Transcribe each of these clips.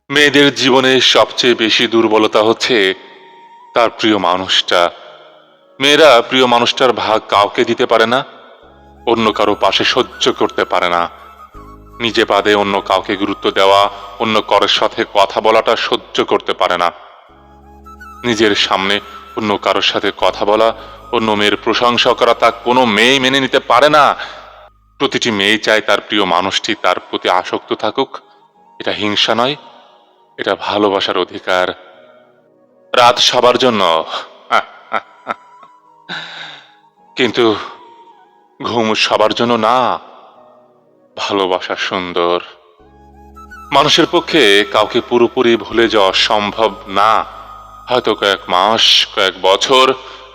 মেয়েদের জীবনে সবচেয়ে বেশি দুর্বলতা হচ্ছে তার প্রিয় মানুষটা। মেয়েরা প্রিয় মানুষটার ভাগ কাউকে দিতে পারে না, অন্য কারো পাশে সহ্য করতে পারে না। নিজে বাদে অন্য কাউকে গুরুত্ব দেওয়া, অন্য কারোর সাথে কথা বলাটা সহ্য করতে পারে না। নিজের সামনে অন্য কারোর সাথে কথা বলা, অন্য মেয়ের প্রশংসা করা তা কোনো মেয়েই মেনে নিতে পারে না। প্রতিটি মেয়ে চায় তার প্রিয় মানুষটি তার প্রতি আসক্ত থাকুক। এটা হিংসা নয়, এটা ভালোবাসার অধিকার। রাত সবার জন্য, কিন্তু ঘুম সবার জন্য না। ভালোবাসা সুন্দর। মানুষের পক্ষে কাউকে পুরোপুরি ভুলে যাওয়া সম্ভব না। হয়তো কয়েক মাস, কয়েক বছর,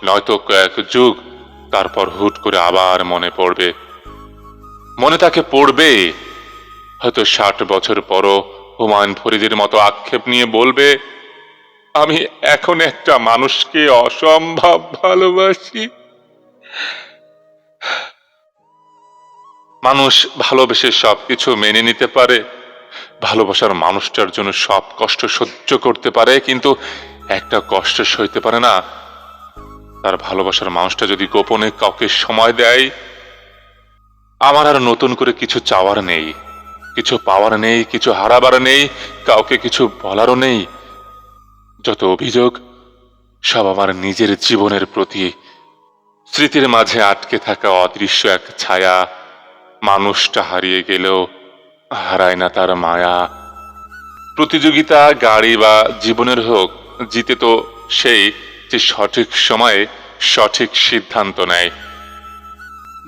নয়তো কয়েক যুগ, তারপর হুট করে আবার মনে পড়বে। মনে তাকে পড়বে, হয়তো 60 বছর পরও হুমায়ুন ফরিদের মতো আক্ষেপ নিয়ে বলবে, আমি এখন একটা মানুষকে অসম্ভব ভালোবাসি। মানুষ ভালোবেসে সবকিছু মেনে নিতে পারে, ভালোবাসার মানুষটার জন্য সব কষ্ট সহ্য করতে পারে, কিন্তু একটা কষ্ট সইতে পারে না, তার ভালোবাসার মানুষটা যদি গোপনে কাউকে সময় দেয়। আমার আর নতুন করে কিছু চাওয়ার নেই, কিছু পাওয়ার নেই, কিছু হারাবার নেই, কাউকে কিছু বলারও নেই। যত অভিযোগ সব আমার নিজের জীবনের প্রতি। স্মৃতির মাঝে আটকে থাকা অদৃশ্য এক ছায়া। মানুষটা হারিয়ে গেলেও হারায় না তার মায়া। প্রতিযোগিতা গাড়ি বা জীবনের হোক, জিতে তো সেই যে সঠিক সময়ে সঠিক সিদ্ধান্ত নেয়।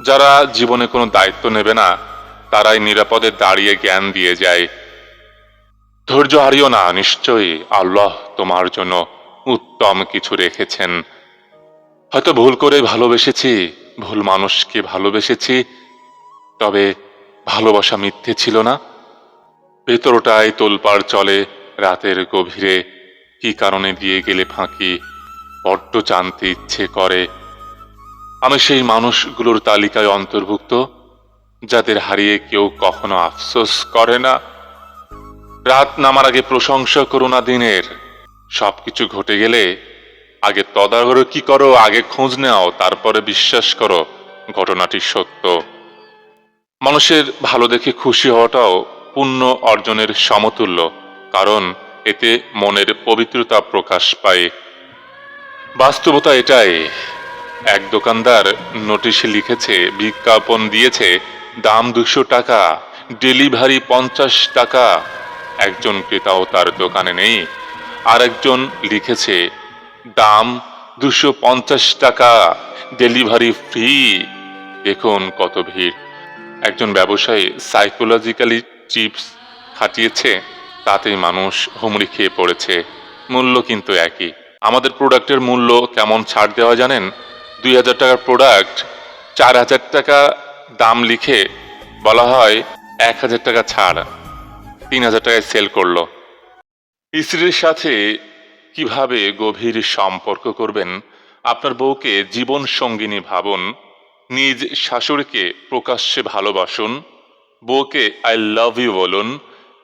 যারা জীবনে কোনো দায়িত্ব নেবে না, তারাই নিরাপদে দাঁড়িয়ে জ্ঞান দিয়ে যায়। ধৈর্য হারিও না, নিশ্চয়ই আল্লাহ তোমার জন্য উত্তম কিছু রেখেছেন। হয়তো ভুল করে ভালোবেসেছি, ভুল মানুষকে ভালোবেসেছি, তবে ভালোবাসা মিথ্যে ছিল না। ভেতরটায় তোলপাড় চলে রাতের গভীরে, কি কারণে দিয়ে গেলে ফাঁকি, বড্ড জানতে ইচ্ছে করে। আমি সেই মানুষগুলোর তালিকায় অন্তর্ভুক্ত, যাদের হারিয়ে কেউ কখনো আফসোস করে না। রাত নামার আগে প্রশংসা করো না দিনের। সবকিছু ঘটে গেলে আগে তদারকি করো, আগে খোঁজ নাও, তারপরে বিশ্বাস করো ঘটনাটি সত্য। মানুষের ভালো দেখে খুশি হওয়াটাও পুণ্য অর্জনের সমতুল্য, কারণ এতে মনের পবিত্রতা প্রকাশ পায়। বাস্তবতা এটাই। এক দোকানদার নোটিশে লিখেছে, বিজ্ঞাপন দিয়েছে, দাম 200 টাকা, ডেলিভারি 50 টাকা। একজন ক্রেতাও তার দোকানে নেই। আর একজন লিখেছে, দাম 250 টাকা, ডেলিভারি ফ্রি। দেখুন কত ভিড়। একজন ব্যবসায়ী সাইকোলজিক্যালি চিপস খাটিয়েছে, তাতেই মানুষ হুমড়ি খেয়ে পড়েছে। মূল্য কিন্তু একই। আমাদের প্রোডাক্টের মূল্য কেমন ছাড় দেওয়া জানেন? 2000 টাকার প্রোডাক্ট 4000 টাকা দাম লিখে বলা হয় 1000 টাকা ছাড়, 3000 টাকায় সেল করলো। স্ত্রীর সাথে কিভাবে গভীর সম্পর্ক করবেন? আপনার বউকে জীবন সঙ্গিনী ভাবুন, নিজ শাশুড়িকে প্রকাশ্যে ভালোবাসুন, বউকে আই লাভ ইউ বলুন,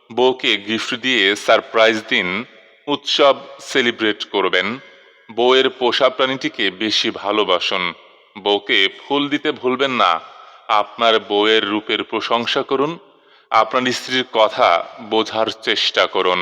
বউকে গিফট দিয়ে সারপ্রাইজ দিন, উৎসব সেলিব্রেট করবেন। বউয়ের পোষা প্রাণীটিকে বেশি ভালোবাসুন, বউকে ফুল দিতে ভুলবেন না। আপনার বউয়ের রূপের প্রশংসা করুন, আপনার স্ত্রীর কথা বোঝার চেষ্টা করুন।